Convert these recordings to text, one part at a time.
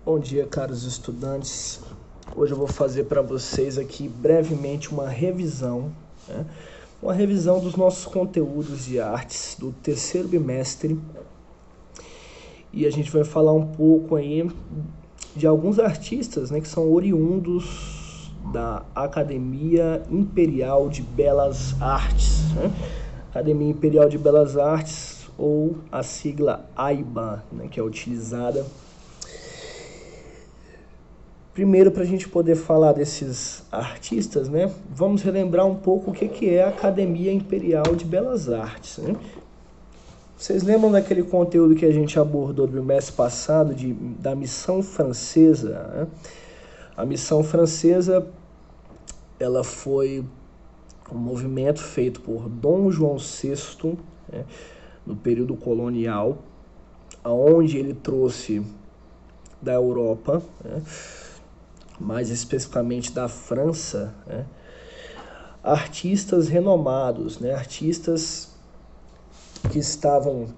Bom dia, caros estudantes. Hoje eu vou fazer para vocês aqui brevemente uma revisão, uma revisão dos nossos conteúdos de artes do terceiro bimestre. E a gente vai falar um pouco aí de alguns artistas, que são oriundos da Academia Imperial de Belas Artes, Academia Imperial de Belas Artes, ou a sigla AIBA, que é utilizada. Primeiro, para a gente poder falar desses artistas, vamos relembrar um pouco o que é a Academia Imperial de Belas Artes. Vocês lembram daquele conteúdo que a gente abordou no bimestre passado da missão francesa? A missão francesa, ela foi um movimento feito por Dom João VI, no período colonial, onde ele trouxe da Europa, mais especificamente da França, artistas renomados, artistas que estavam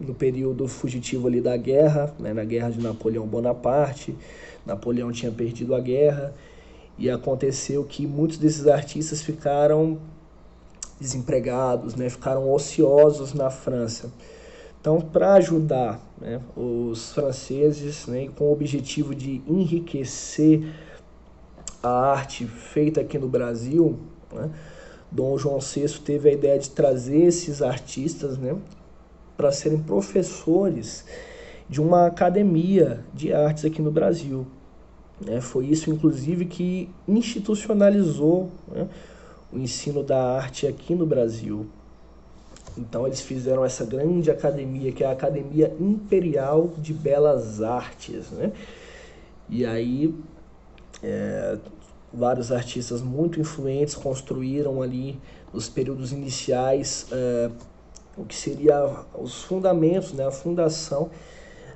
no período fugitivo ali da guerra, na guerra de Napoleão Bonaparte. Napoleão tinha perdido a guerra e aconteceu que muitos desses artistas ficaram desempregados, ficaram ociosos na França. Então, para ajudar os franceses, com o objetivo de enriquecer a arte feita aqui no Brasil, Dom João VI teve a ideia de trazer esses artistas para serem professores de uma academia de artes aqui no Brasil. Foi isso, inclusive, que institucionalizou o ensino da arte aqui no Brasil. Então eles fizeram essa grande academia, que é a Academia Imperial de Belas Artes. E aí vários artistas muito influentes construíram ali nos períodos iniciais o que seria os fundamentos, a fundação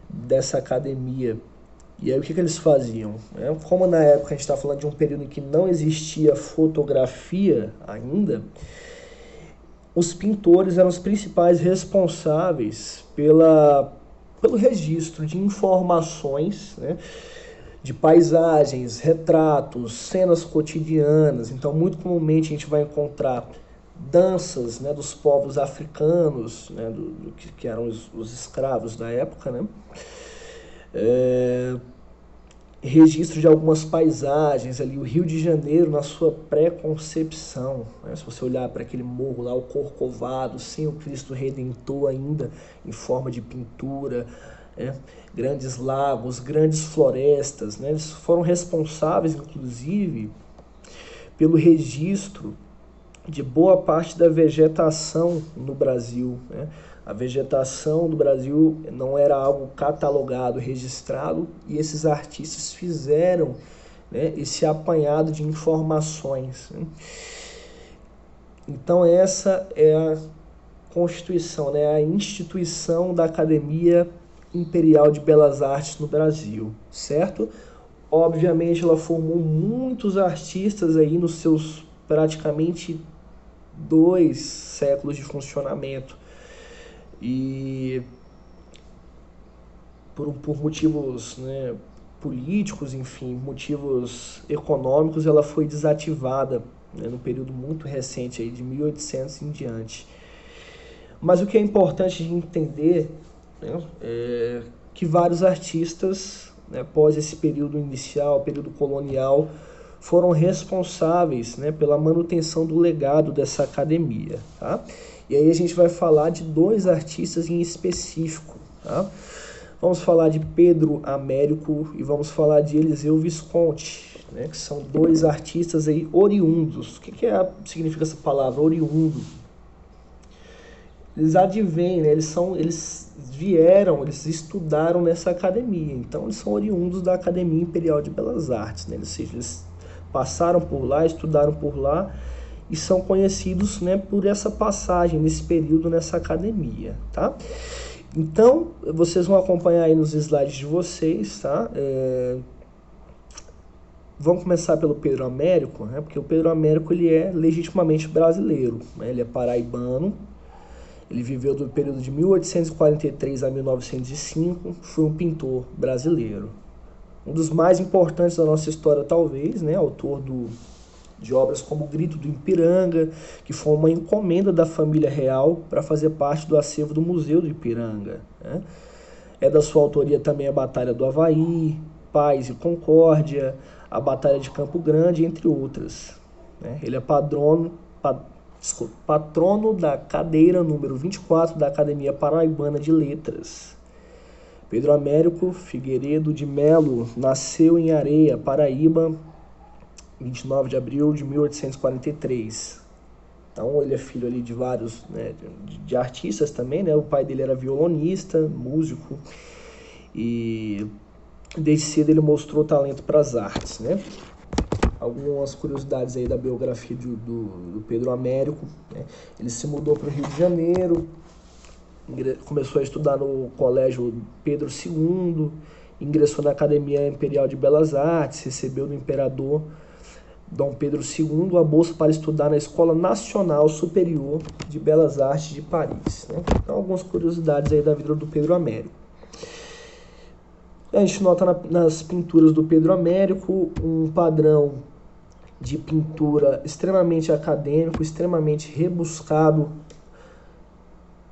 dessa academia. E aí o que eles faziam? Como na época a gente está falando de um período em que não existia fotografia ainda, os pintores eram os principais responsáveis pelo registro de informações, de paisagens, retratos, cenas cotidianas. Então, muito comumente a gente vai encontrar danças dos povos africanos, que eram os escravos da época, registro de algumas paisagens ali, o Rio de Janeiro na sua pré-concepção, se você olhar para aquele morro lá, o Corcovado, sem o Cristo Redentor ainda em forma de pintura, grandes lagos, grandes florestas, eles foram responsáveis, inclusive, pelo registro de boa parte da vegetação no Brasil. A vegetação do Brasil não era algo catalogado, registrado, e esses artistas fizeram esse apanhado de informações. Então essa é a constituição, a instituição da Academia Imperial de Belas Artes no Brasil, certo? Obviamente ela formou muitos artistas aí nos seus praticamente 2 séculos de funcionamento. E por motivos políticos, enfim, motivos econômicos, ela foi desativada num período muito recente, aí, de 1800 em diante. Mas o que é importante de entender é que vários artistas, após esse período inicial, período colonial, foram responsáveis pela manutenção do legado dessa academia, tá? E aí a gente vai falar de 2 artistas em específico, tá? Vamos falar de Pedro Américo e vamos falar de Eliseu Visconti, que são 2 artistas aí oriundos. O que significa essa palavra, oriundo? Eles advêm, eles vieram, eles estudaram nessa academia, então eles são oriundos da Academia Imperial de Belas Artes, eles passaram por lá, estudaram por lá, e são conhecidos por essa passagem, nesse período, nessa academia, tá? Então, vocês vão acompanhar aí nos slides de vocês, tá? Vamos começar pelo Pedro Américo, porque o Pedro Américo ele é legitimamente brasileiro, ele é paraibano, Ele viveu do período de 1843 a 1905, foi um pintor brasileiro. Um dos mais importantes da nossa história, talvez, né? Autor de obras como O Grito do Ipiranga, que foi uma encomenda da família real para fazer parte do acervo do Museu do Ipiranga, né? É da sua autoria também a Batalha do Avaí, Paz e Concórdia, a Batalha de Campo Grande, entre outras, né? Ele é patrono da cadeira número 24 da Academia Paraibana de Letras. Pedro Américo Figueiredo de Melo nasceu em Areia, Paraíba, 29 de abril de 1843. Então ele é filho ali de vários, né, de artistas também, né? O pai dele era violonista, músico, e desde cedo ele mostrou talento para as artes, né? Algumas curiosidades aí da biografia do Pedro Américo, né? Ele se mudou para o Rio de Janeiro, começou a estudar no Colégio Pedro II, ingressou na Academia Imperial de Belas Artes, recebeu do imperador Dom Pedro II a bolsa para estudar na Escola Nacional Superior de Belas Artes de Paris, né? Então, algumas curiosidades aí da vida do Pedro Américo. A gente nota nas pinturas do Pedro Américo um padrão de pintura extremamente acadêmico, extremamente rebuscado,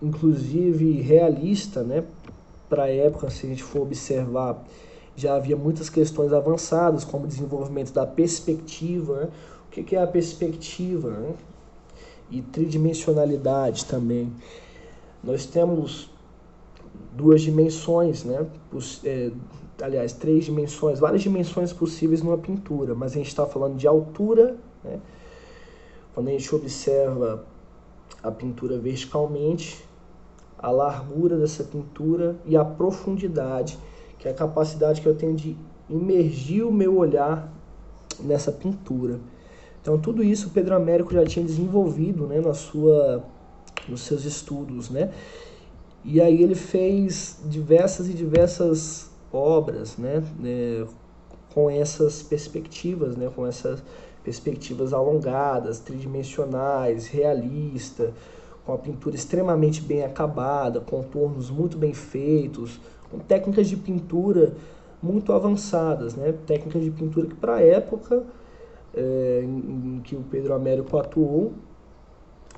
inclusive realista, né? Para a época, se a gente for observar, já havia muitas questões avançadas, como o desenvolvimento da perspectiva, né? O que é a perspectiva, né? E tridimensionalidade também. Nós temos duas dimensões, né? Aliás, três dimensões, várias dimensões possíveis numa pintura, mas a gente está falando de altura, né? Quando a gente observa a pintura verticalmente, a largura dessa pintura e a profundidade, que é a capacidade que eu tenho de imergir o meu olhar nessa pintura. Então, tudo isso o Pedro Américo já tinha desenvolvido, né, nos seus estudos, né? E aí ele fez diversas obras, né, com essas perspectivas, né, com essas perspectivas alongadas, tridimensionais, realista, com a pintura extremamente bem acabada, contornos muito bem feitos, com técnicas de pintura muito avançadas, né? Técnicas de pintura que para a época em que o Pedro Américo atuou,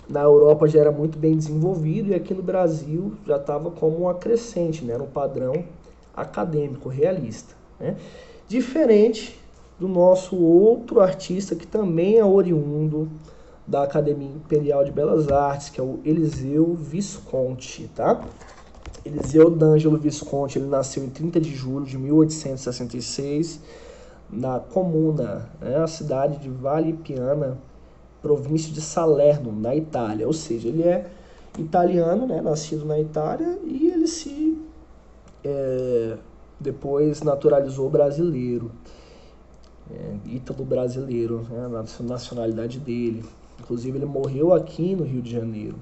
na Europa já era muito bem desenvolvido e aqui no Brasil já estava como uma crescente, né? Era um padrão acadêmico, realista, né? Diferente do nosso outro artista que também é oriundo da Academia Imperial de Belas Artes, que é o Eliseu Visconti, tá? Eliseu d'Angelo Visconti, ele nasceu em 30 de julho de 1866, na Comuna, né, a cidade de Valle Piana, província de Salerno, na Itália. Ou seja, ele é italiano, né, nascido na Itália, e ele se depois naturalizou brasileiro, ítalo-brasileiro, né, a nacionalidade dele. Inclusive, ele morreu aqui no Rio de Janeiro.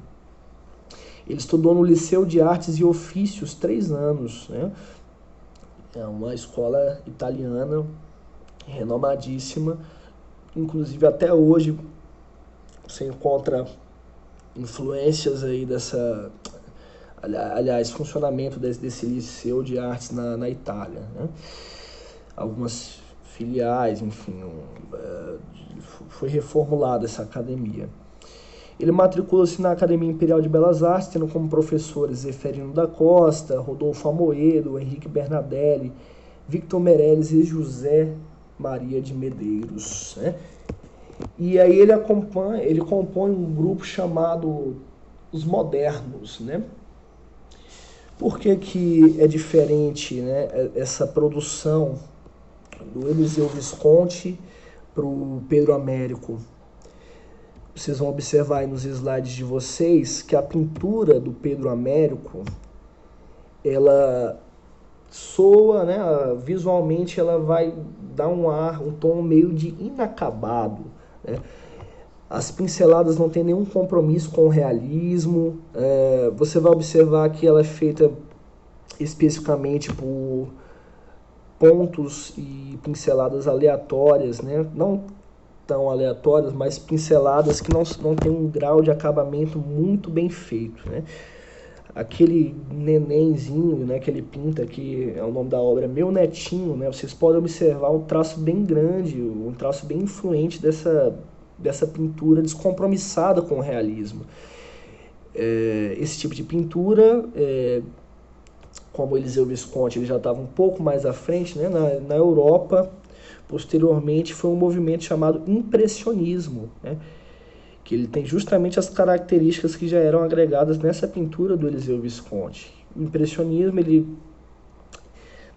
Ele estudou no Liceu de Artes e Ofícios 3 anos, né? É uma escola italiana renomadíssima. Inclusive, até hoje, você encontra influências aí dessa... Aliás, funcionamento desse Liceu de Artes na Itália, né? Algumas filiais, enfim, foi reformulada essa academia. Ele matriculou-se na Academia Imperial de Belas Artes, tendo como professores Zeferino da Costa, Rodolfo Amoedo, Henrique Bernadelli, Victor Meirelles e José Maria de Medeiros, né? E aí ele compõe um grupo chamado Os Modernos, né? Por que é diferente, né, essa produção do Eliseu Visconti para o Pedro Américo? Vocês vão observar aí nos slides de vocês que a pintura do Pedro Américo, ela soa, né, visualmente ela vai dar um tom meio de inacabado, né? As pinceladas não tem nenhum compromisso com o realismo. Você vai observar que ela é feita especificamente por pontos e pinceladas aleatórias, né? Não tão aleatórias, mas pinceladas que não tem um grau de acabamento muito bem feito, né? Aquele nenenzinho, né, que ele pinta, que é o nome da obra, Meu Netinho, né? Vocês podem observar um traço bem grande, um traço bem influente dessa pintura descompromissada com o realismo. Esse tipo de pintura, como Eliseu Visconti, ele já estava um pouco mais à frente, né? Na Europa, posteriormente, foi um movimento chamado impressionismo, né? Que ele tem justamente as características que já eram agregadas nessa pintura do Eliseu Visconti. O impressionismo, ele,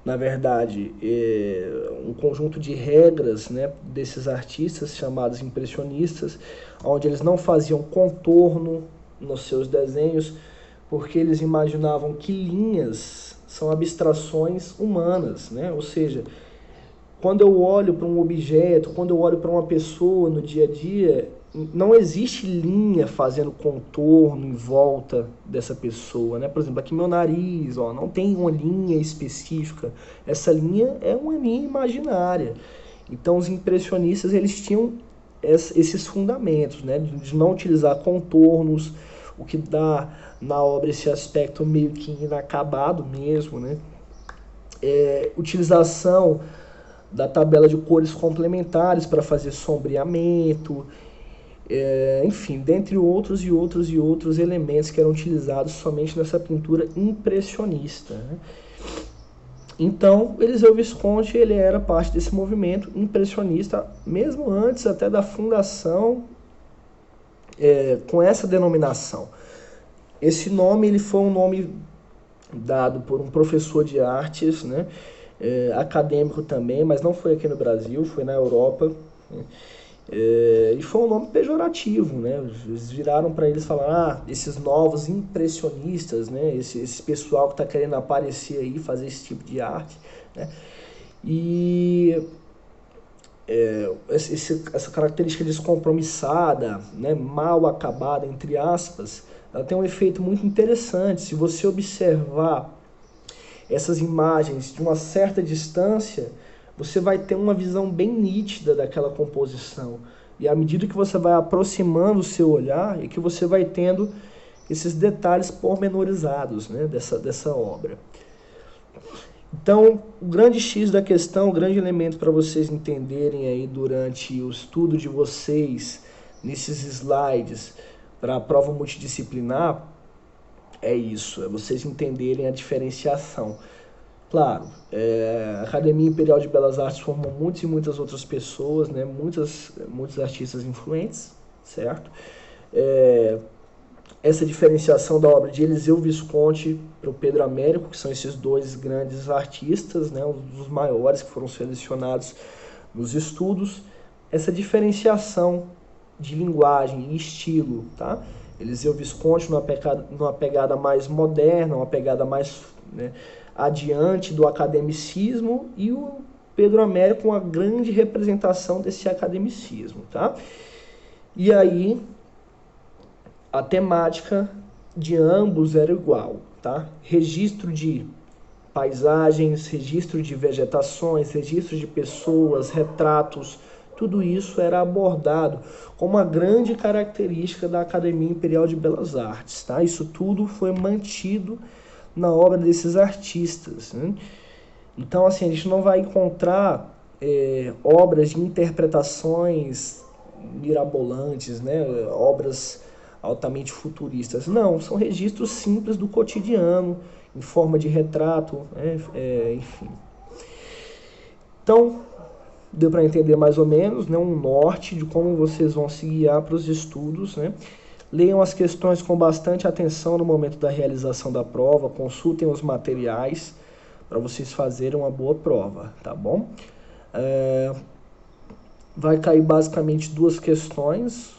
na verdade, é um conjunto de regras, né, desses artistas chamados impressionistas, onde eles não faziam contorno nos seus desenhos, porque eles imaginavam que linhas são abstrações humanas, né? Ou seja, quando eu olho para um objeto, quando eu olho para uma pessoa no dia a dia, não existe linha fazendo contorno em volta dessa pessoa, né? Por exemplo, aqui meu nariz, ó, não tem uma linha específica. Essa linha é uma linha imaginária. Então, os impressionistas, eles tinham esses fundamentos, né? De não utilizar contornos, o que dá na obra esse aspecto meio que inacabado mesmo, né? Utilização da tabela de cores complementares para fazer sombreamento, enfim, dentre outros e outros elementos que eram utilizados somente nessa pintura impressionista, né? Então, Eliseu Visconti, ele era parte desse movimento impressionista, mesmo antes até da fundação, com essa denominação. Esse nome, ele foi um nome dado por um professor de artes, né? Acadêmico também, mas não foi aqui no Brasil, foi na Europa, né? E foi um nome pejorativo, né? Eles viraram para eles e falaram, esses novos impressionistas, né? Esse pessoal que está querendo aparecer aí, fazer esse tipo de arte, né? E essa característica descompromissada, né? Mal acabada, entre aspas, ela tem um efeito muito interessante. Se você observar essas imagens de uma certa distância, você vai ter uma visão bem nítida daquela composição. E à medida que você vai aproximando o seu olhar, é que você vai tendo esses detalhes pormenorizados, né, dessa obra. Então, o grande X da questão, o grande elemento para vocês entenderem aí durante o estudo de vocês, nesses slides, para a prova multidisciplinar, é isso, é vocês entenderem a diferenciação. Claro, a Academia Imperial de Belas Artes formou muitas e muitas outras pessoas, né? Muitos artistas influentes, certo? Essa diferenciação da obra de Eliseu Visconti para o Pedro Américo, que são esses dois grandes artistas, né? Um dos maiores que foram selecionados nos estudos, essa diferenciação de linguagem e estilo, tá? Eliseu Visconti numa pegada mais moderna, uma pegada mais, né, adiante do academicismo, e o Pedro Américo uma grande representação desse academicismo, tá? E aí a temática de ambos era igual, tá? Registro de paisagens, registro de vegetações, registro de pessoas, retratos, tudo isso era abordado como uma grande característica da Academia Imperial de Belas Artes, tá? Isso tudo foi mantido na obra desses artistas, né? Então, assim, a gente não vai encontrar obras de interpretações mirabolantes, né? Obras altamente futuristas. Não, são registros simples do cotidiano, em forma de retrato, enfim. Então, deu para entender mais ou menos, né, um norte de como vocês vão se guiar para os estudos, né? Leiam as questões com bastante atenção no momento da realização da prova, consultem os materiais para vocês fazerem uma boa prova, tá bom? Vai cair basicamente duas questões,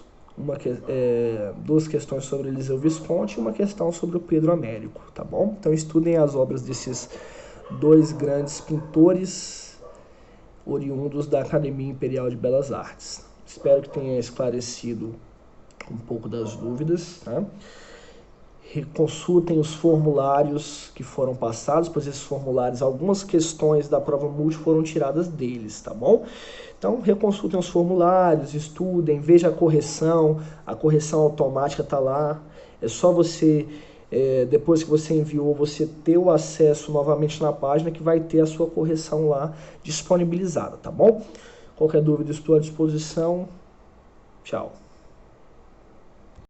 duas questões sobre Eliseu Visconti e uma questão sobre o Pedro Américo, tá bom? Então estudem as obras desses dois grandes pintores oriundos da Academia Imperial de Belas Artes. Espero que tenha esclarecido um pouco das dúvidas, tá? Consultem os formulários que foram passados, pois esses formulários, algumas questões da prova múltipla foram tiradas deles, tá bom? Então, reconsultem os formulários, estudem, vejam a correção automática está lá. É só você, depois que você enviou, você ter o acesso novamente na página que vai ter a sua correção lá disponibilizada, tá bom? Qualquer dúvida, estou à disposição. Tchau.